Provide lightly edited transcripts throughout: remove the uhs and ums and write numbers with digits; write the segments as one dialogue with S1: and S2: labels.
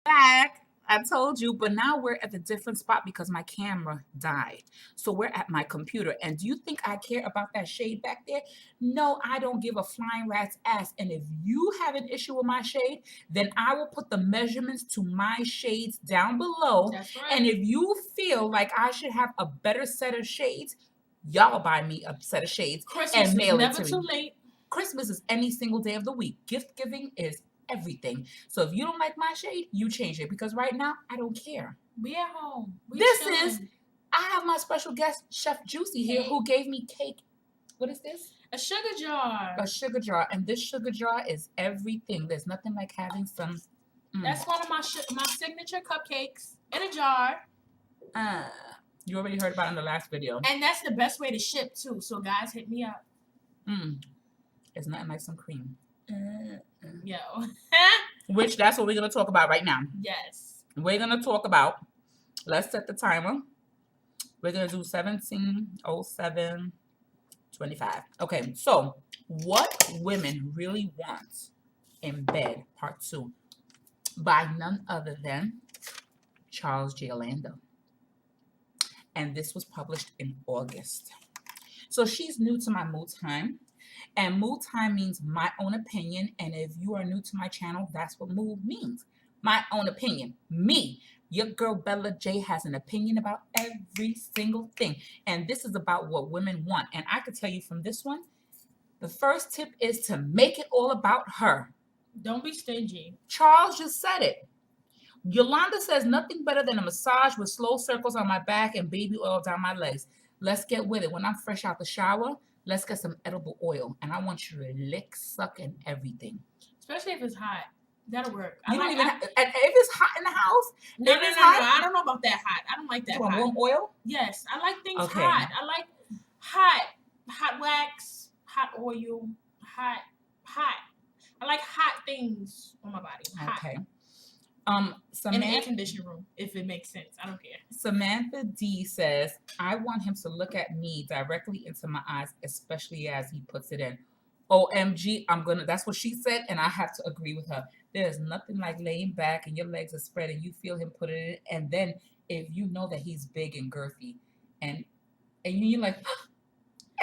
S1: fact, I told you, but now we're at a different spot because my camera died. So we're at my computer. And do you think I care about that shade back there? No, I don't give a flying rat's ass. And if you have an issue with my shade, then I will put the measurements to my shades down below.
S2: That's right.
S1: And if you feel like I should have a better set of shades, y'all buy me a set of shades
S2: Christmas
S1: and mail
S2: is
S1: it
S2: never
S1: to
S2: too
S1: me.
S2: late.
S1: Christmas is any single day of the week. Gift giving is everything. So if you don't like my shade, you change it because right now I don't care.
S2: We at home.
S1: I have my special guest, Chef Jucie here, who gave me cake. What is this?
S2: A sugar jar.
S1: A sugar jar. And this sugar jar is everything. There's nothing like having some.
S2: That's one of my signature cupcakes in a jar.
S1: You already heard about it in the last video.
S2: And that's the best way to ship too. So guys, hit me up.
S1: It's nothing like some cream.
S2: Yo.
S1: Which that's what we're going to talk about right now.
S2: Yes.
S1: We're going to talk about, let's set the timer. We're going to do 17:07:25. Okay, so what women really want in bed, part 2, by none other than Charles J. Orlando. And this was published in August. So she's new to my Moo Time. And Moo Time means my own opinion. And if you are new to my channel, that's what Moo means. My own opinion. Me. Your girl Bella J has an opinion about every single thing. And this is about what women want. And I could tell you from this one, the first tip is to make it all about her.
S2: Don't be stingy.
S1: Charles just said it. Yolanda says nothing better than a massage with slow circles on my back and baby oil down my legs. Let's get with it. When I'm fresh out the shower, let's get some edible oil. And I want you to lick, suck, and everything.
S2: Especially if it's hot. That'll work.
S1: If it's hot in the house?
S2: No. I don't know about that hot. I don't like that hot.
S1: Warm oil?
S2: Yes. I like things hot. I like hot wax, hot oil, hot. I like hot things on my body. Hot.
S1: Okay.
S2: In the air conditioning room, if it makes sense. I don't care.
S1: Samantha D says, I want him to look at me directly into my eyes, especially as he puts it in. OMG, that's what she said, and I have to agree with her. There's nothing like laying back and your legs are spread and you feel him put it in. And then if you know that he's big and girthy and you're like,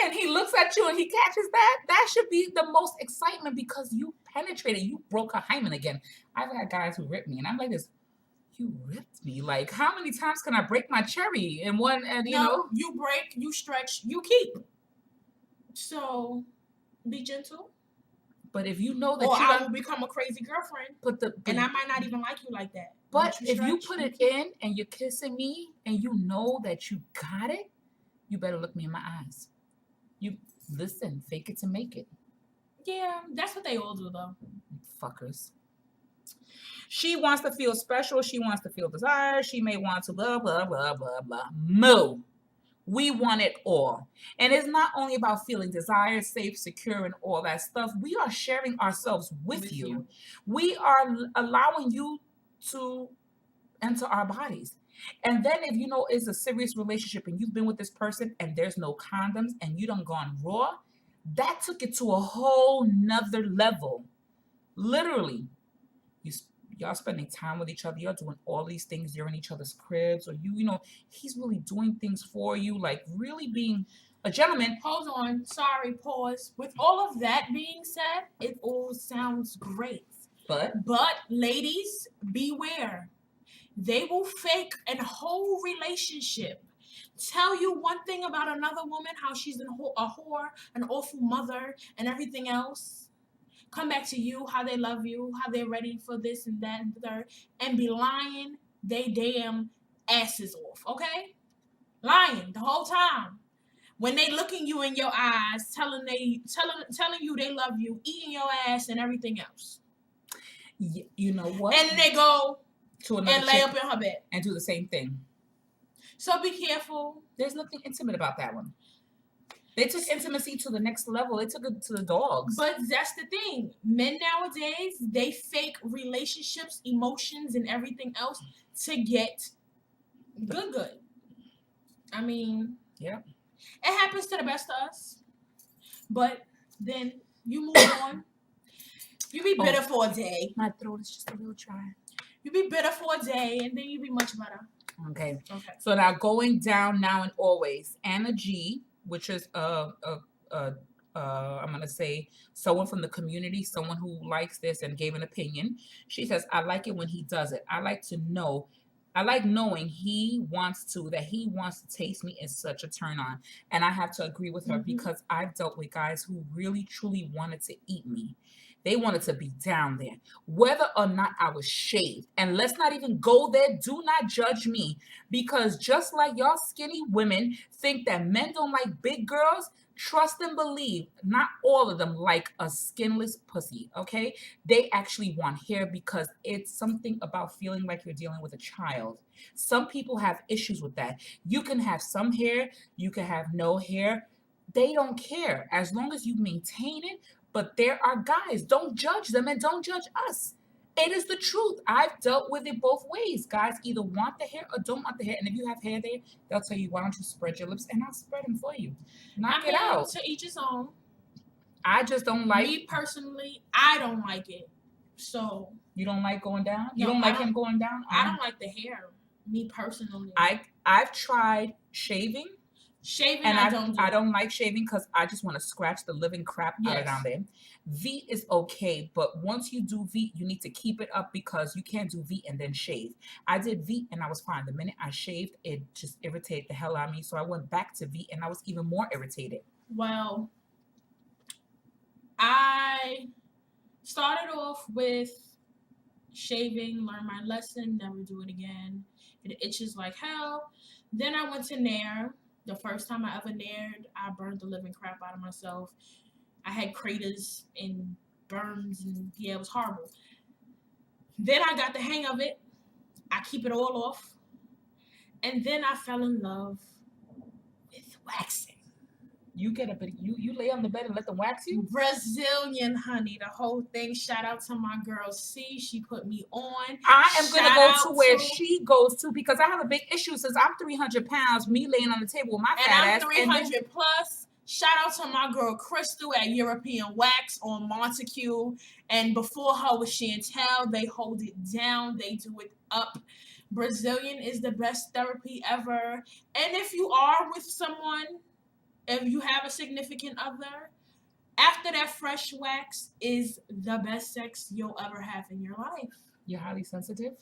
S1: and he looks at you and he catches that should be the most excitement because you penetrated. You broke a hymen again. I've had guys who rip me and I'm like this, you ripped me. Like, how many times can I break my cherry in one? And you know,
S2: you break, you stretch, you keep. So be gentle.
S1: But if you know that
S2: I will become a crazy girlfriend. And I might not even like you like that.
S1: But if you put it in and you're kissing me and you know that you got it, you better look me in my eyes. You listen, fake it to make it.
S2: Yeah, that's what they all do though.
S1: Fuckers. She wants to feel special. She wants to feel desired. She may want to blah, blah, blah, blah, blah. Moo. We want it all. And it's not only about feeling desired, safe, secure, and all that stuff. We are sharing ourselves with you. We are allowing you to enter our bodies. And then if you know it's a serious relationship and you've been with this person and there's no condoms and you done gone raw, that took it to a whole nother level. Literally. Y'all spending time with each other. You're doing all these things. You're in each other's cribs. Or you know, he's really doing things for you. Like really being a gentleman.
S2: Hold on. Sorry, pause. With all of that being said, it all sounds great. But ladies, beware. They will fake a whole relationship. Tell you one thing about another woman, how she's a whore, an awful mother, and everything else. Come back to you, how they love you, how they're ready for this and that and the third, and be lying they damn asses off, okay? Lying the whole time. When they looking you in your eyes, telling you they love you, eating your ass and everything else.
S1: You know what?
S2: And then they go
S1: to
S2: and lay up in her bed.
S1: And do the same thing.
S2: So be careful.
S1: There's nothing intimate about that one. They took intimacy to the next level. They took it to the dogs.
S2: But that's the thing. Men nowadays, they fake relationships, emotions, and everything else to get good. I mean,
S1: yeah,
S2: it happens to the best of us. But then you move on. You be bitter for a day.
S1: My throat is just a little dry.
S2: You be bitter for a day, and then you be much better.
S1: Okay.
S2: Okay.
S1: So now going down now and always, Anna G, which is I'm gonna say someone from the community, someone who likes this and gave an opinion. She says, "I like it when he does it. I like to know." I like knowing that he wants to taste me is such a turn on. And I have to agree with her because I've dealt with guys who really truly wanted to eat me. They wanted to be down there, whether or not I was shaved. And let's not even go there. Do not judge me because just like y'all skinny women think that men don't like big girls, trust and believe, not all of them like a skinless pussy, okay? They actually want hair because it's something about feeling like you're dealing with a child. Some people have issues with that. You can have some hair, you can have no hair. They don't care as long as you maintain it. But there are guys, don't judge them and don't judge us. It is the truth. I've dealt with it both ways. Guys either want the hair or don't want the hair. And if you have hair there, they'll tell you, why don't you spread your lips? And I'll spread them for you. Knock it out.
S2: To each his own.
S1: I just don't like.
S2: Me personally, I don't like it. So.
S1: You don't like going down? You don't like him going down?
S2: I don't like the hair. Me personally.
S1: I've tried shaving.
S2: And
S1: I don't like shaving because I just want to scratch the living crap out of down there. V is okay, but once you do V, you need to keep it up because you can't do V and then shave. I did V and I was fine. The minute I shaved, it just irritated the hell out of me. So I went back to V and I was even more irritated.
S2: Well, I started off with shaving, learned my lesson, never do it again. It itches like hell. Then I went to Nair. The first time I ever naired, I burned the living crap out of myself. I had craters and burns, and yeah, it was horrible. Then I got the hang of it. I keep it all off. And then I fell in love with waxing.
S1: You get up and you lay on the bed and let them wax you?
S2: Brazilian, honey. The whole thing. Shout out to my girl C. She put me on.
S1: I am going to go to where she goes to because I have a big issue since I'm 300 pounds, me laying on the table with my fat ass.
S2: And I'm 300 plus. Shout out to my girl Crystal at European Wax on Montague. And before her was Chantel. They hold it down. They do it up. Brazilian is the best therapy ever. And if you are with someone, if you have a significant other, after that fresh wax is the best sex you'll ever have in your life.
S1: You're highly sensitive?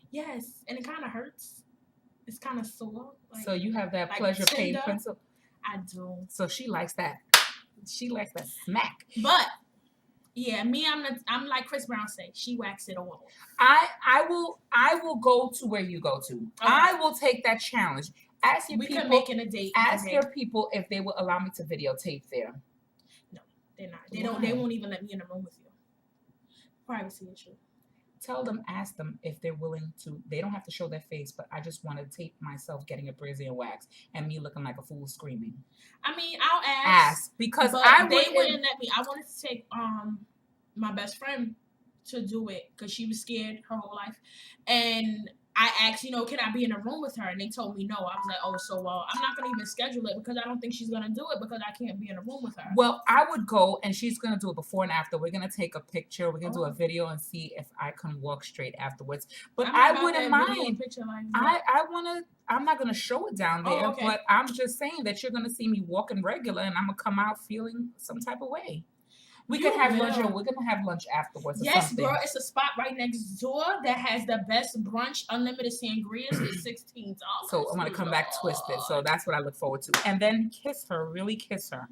S2: Yes, and it kind of hurts. It's kind of sore.
S1: So you have that pleasure pain principle?
S2: I do.
S1: So she likes that. She likes that smack.
S2: But yeah, me, I'm like Chris Brown say, she waxed it all.
S1: I will go to where you go to. Okay. I will take that challenge. Ask your people.
S2: Can make it a date.
S1: Ask your people if they will allow me to videotape there.
S2: No, they're not. They don't. They won't even let me in the room with you. Privacy issue.
S1: Tell them, ask them if they're willing to. They don't have to show their face, but I just want to tape myself getting a Brazilian wax and me looking like a fool screaming.
S2: I mean, I'll ask
S1: because
S2: they wouldn't let me. I wanted to take my best friend to do it because she was scared her whole life, and I asked, can I be in a room with her? And they told me no. I was like, oh, so I'm not going to even schedule it because I don't think she's going to do it because I can't be in a room with her. Well,
S1: I would go and she's going to do it before and after. We're going to take a picture. We're going to do a video and see if I can walk straight afterwards. But I wouldn't mind. I'm not going to show it down there, but I'm just saying that you're going to see me walking regular and I'm going to come out feeling some type of way. We could have lunch, or we're gonna have lunch afterwards.
S2: Yes, girl, it's a spot right next door that has the best brunch, unlimited sangrias. It's $16.
S1: So I'm gonna come back twisted. So that's what I look forward to. And then kiss her, really kiss her.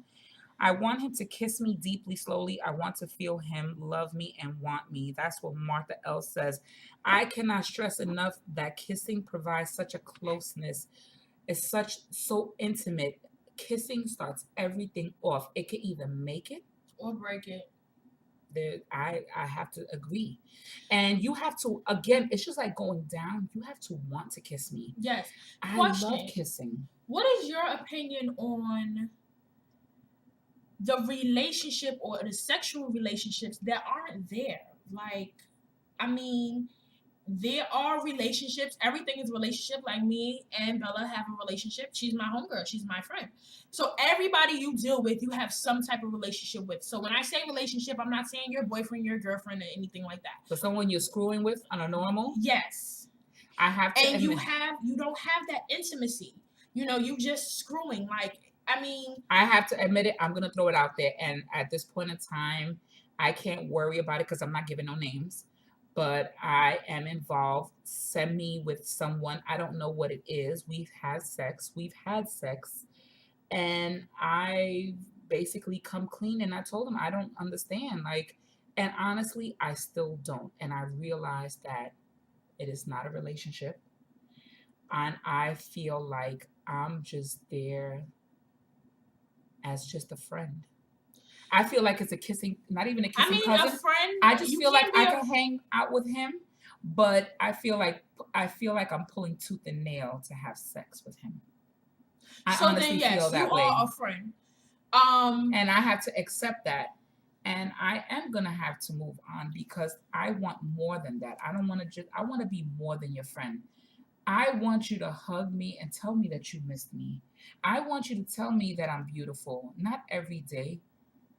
S1: I want him to kiss me deeply, slowly. I want to feel him love me and want me. That's what Martha L says. I cannot stress enough that kissing provides such a closeness. It's so intimate. Kissing starts everything off. It can either make it
S2: or break it.
S1: I have to agree. And you have to, again, it's just like going down. You have to want to kiss me.
S2: Yes.
S1: I love kissing.
S2: What is your opinion on the relationship or the sexual relationships that aren't there? Like, I mean, there are relationships. Everything is a relationship. Like me and Bella have a relationship. She's my homegirl. She's my friend. So everybody you deal with, you have some type of relationship with. So when I say relationship, I'm not saying your boyfriend, your girlfriend, or anything like that.
S1: But someone you're screwing with on a normal?
S2: Yes.
S1: I have to
S2: and
S1: admit,
S2: you don't have that intimacy. You just screwing. Like, I mean,
S1: I have to admit it. I'm gonna throw it out there, and at this point in time, I can't worry about it because I'm not giving no names. But I am involved semi with someone. I don't know what it is. We've had sex. We've had sex, and I basically come clean. And I told him I don't understand. Like, and honestly, I still don't. And I realized that it is not a relationship, and I feel like I'm just there as just a friend. I feel like it's a kissing, not even a
S2: I
S1: kissing
S2: mean,
S1: cousin.
S2: a friend.
S1: I just
S2: You
S1: feel like
S2: can't be
S1: I
S2: a
S1: can hang out with him, but I feel like I'm pulling tooth and nail to have sex with him. I
S2: So then,
S1: honestly
S2: yes,
S1: feel
S2: you
S1: that way,
S2: are a friend.
S1: and I have to accept that. And I am gonna have to move on because I want more than that. I don't want to just. I want to be more than your friend. I want you to hug me and tell me that you missed me. I want you to tell me that I'm beautiful, not every day,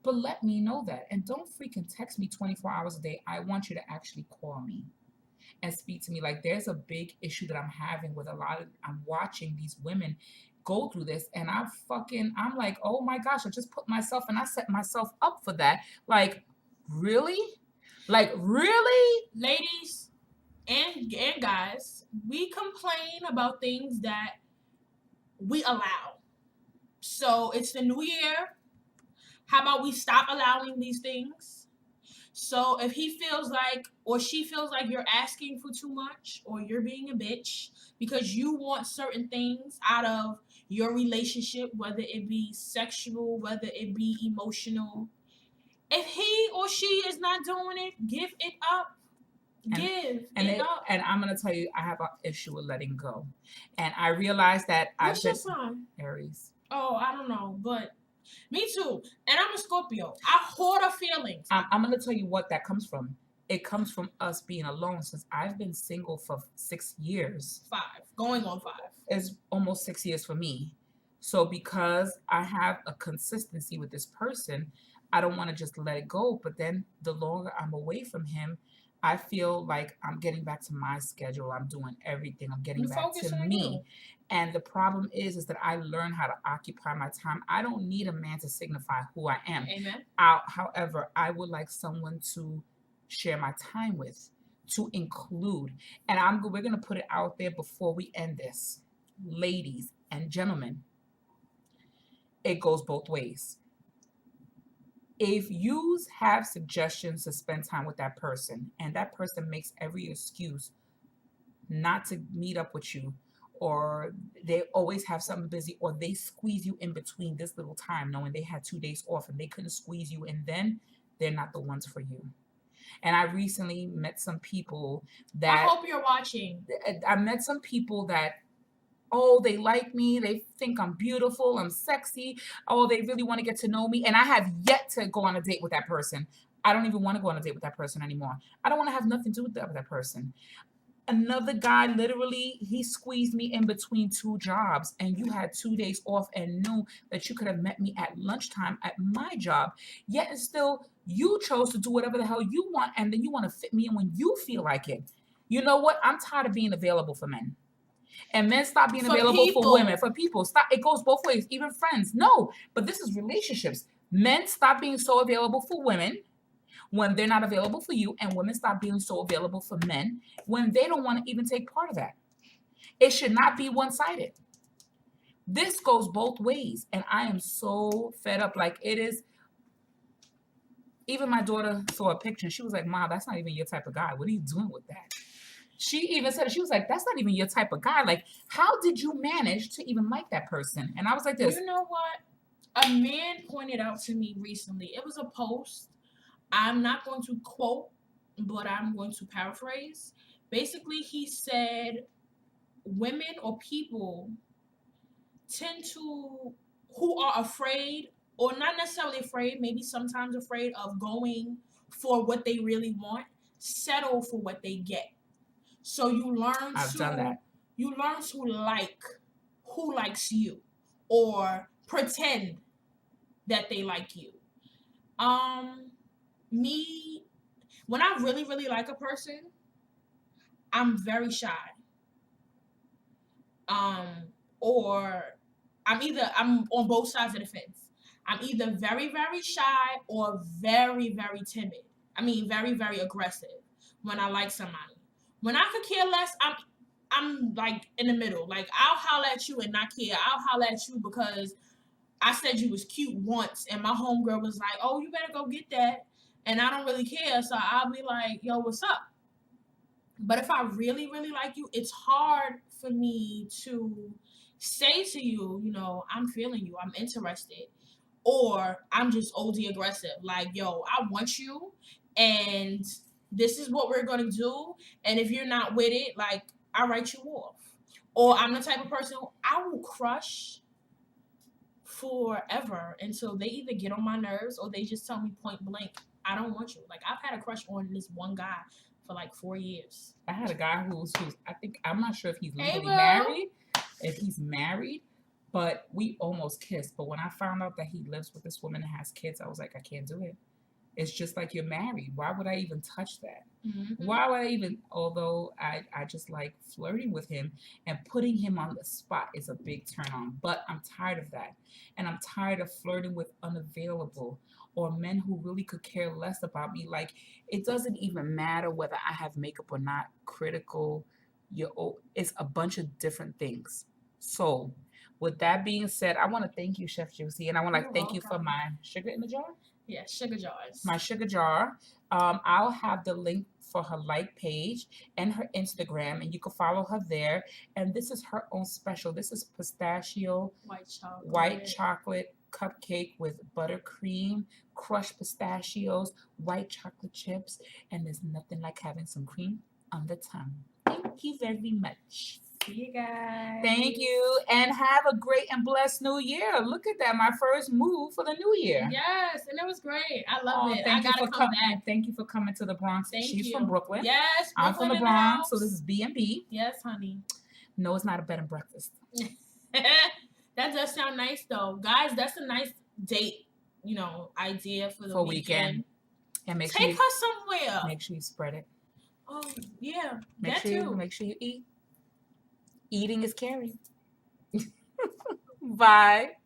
S1: but let me know that. And don't freaking text me 24 hours a day. I want you to actually call me and speak to me. Like, there's a big issue that I'm having with I'm watching these women go through this, and I'm like, oh my gosh, I just put myself and I set myself up for that. Like, really? Like, really?
S2: Ladies and guys, we complain about things that we allow. So it's the new year. How about we stop allowing these things? So if he feels like, or she feels like you're asking for too much, or you're being a bitch because you want certain things out of your relationship, whether it be sexual, whether it be emotional, if he or she is not doing it, give it up.
S1: and
S2: Give
S1: and
S2: it up.
S1: and I'm gonna tell you, I have an issue with letting go, and I realized that I've
S2: What's your
S1: been
S2: sign?
S1: Aries.
S2: Oh, I don't know, but me too. And I'm a Scorpio. I hoard her feelings.
S1: I'm gonna tell you what that comes from. It comes from us being alone since I've been single for 6 years.
S2: 5, going on 5.
S1: It's almost 6 years for me. So because I have a consistency with this person, I don't want to just let it go. But then the longer I'm away from him, I feel like I'm getting back to my schedule. I'm doing everything. I'm getting
S2: You
S1: back to
S2: focus on
S1: me.
S2: you.
S1: And the problem is that I learned how to occupy my time. I don't need a man to signify who I am.
S2: Amen.
S1: However, I would like someone to share my time with, to include. And we're gonna put it out there before we end this, ladies and gentlemen. It goes both ways. If you have suggestions to spend time with that person, and that person makes every excuse not to meet up with you, or they always have something busy, or they squeeze you in between this little time, knowing they had 2 days off and they couldn't squeeze you in, then they're not the ones for you. And I recently met some people that
S2: I hope you're watching.
S1: I met some people that, oh, they like me, they think I'm beautiful, I'm sexy, oh, they really want to get to know me, and I have yet to go on a date with that person. I don't even want to go on a date with that person anymore. I don't want to have nothing to do with that person. Another guy, literally, he squeezed me in between 2 jobs, and you had 2 days off and knew that you could have met me at lunchtime at my job, yet and still you chose to do whatever the hell you want, and then you want to fit me in when you feel like it. You know what? I'm tired of being available for men. And men stop being
S2: For
S1: available for women,
S2: people.
S1: for people. Stop. It goes both ways, even friends. No, but this is relationships. Men stop being so available for women when they're not available for you, and women stop being so available for men when they don't want to even take part of that. It should not be one-sided. This goes both ways, and I am so fed up. Like, it is. Even my daughter saw a picture and she was like, Mom, that's not even your type of guy. What are you doing with that? She even said, she was like, that's not even your type of guy. Like, how did you manage to even like that person? And I was like this.
S2: You know what? A man pointed out to me recently. It was a post. I'm not going to quote, but I'm going to paraphrase. Basically, he said women or people tend to, who are afraid, or not necessarily afraid, maybe sometimes afraid of going for what they really want, settle for what they get. So you learn
S1: I've done that.
S2: You learn to like who likes you or pretend that they like you. Me, when I really, really like a person, I'm very shy. Or I'm on both sides of the fence. I'm either very, very shy or very, very timid. I mean, very, very aggressive when I like somebody. When I could care less, I'm like in the middle. Like I'll holler at you and not care. I'll holler at you because I said you was cute once, and my homegirl was like, "Oh, you better go get that," and I don't really care. So I'll be like, "Yo, what's up?" But if I really, really like you, it's hard for me to say to you, you know, I'm feeling you, I'm interested, or I'm just OD aggressive. Like, yo, I want you, and this is what we're gonna do. And if you're not with it, like, I write you off. Or I'm the type of person I will crush forever until they either get on my nerves or they just tell me point blank, I don't want you. Like I've had a crush on this one guy for like 4 years.
S1: I had a guy who's I'm not sure if he's legally married, but we almost kissed. But when I found out that he lives with this woman and has kids, I was like, I can't do it. It's just like you're married. Why would I even touch that? Mm-hmm. Why would I even, although I just like flirting with him and putting him on the spot is a big turn on. But I'm tired of that. And I'm tired of flirting with unavailable or men who really could care less about me. Like, it doesn't even matter whether I have makeup or not. Critical, it's a bunch of different things. So, with that being said, I want to thank you, Chef Jucie, and I want to thank you for my sugar in the jar.
S2: Yeah, sugar jars.
S1: My sugar jar. I'll have the link for her like page and her Instagram, and you can follow her there. And this is her own special. This is pistachio white chocolate cupcake with buttercream, crushed pistachios, white chocolate chips, and there's nothing like having some cream on the tongue. Thank you very much.
S2: See you guys.
S1: Thank you, and have a great and blessed new year. Look at that, my first move for the new year.
S2: Yes, and it was great. I love it.
S1: Thank you for coming. Thank you for coming to the Bronx. She's from Brooklyn.
S2: Yes,
S1: Brooklyn, I'm from the Bronx, so this is B&B.
S2: Yes, honey.
S1: No, it's not a bed and breakfast.
S2: That does sound nice, though, guys. That's a nice date, idea for the weekend.
S1: And
S2: take her somewhere.
S1: Make sure you spread it.
S2: Oh yeah,
S1: make sure you eat. Eating is caring. Bye.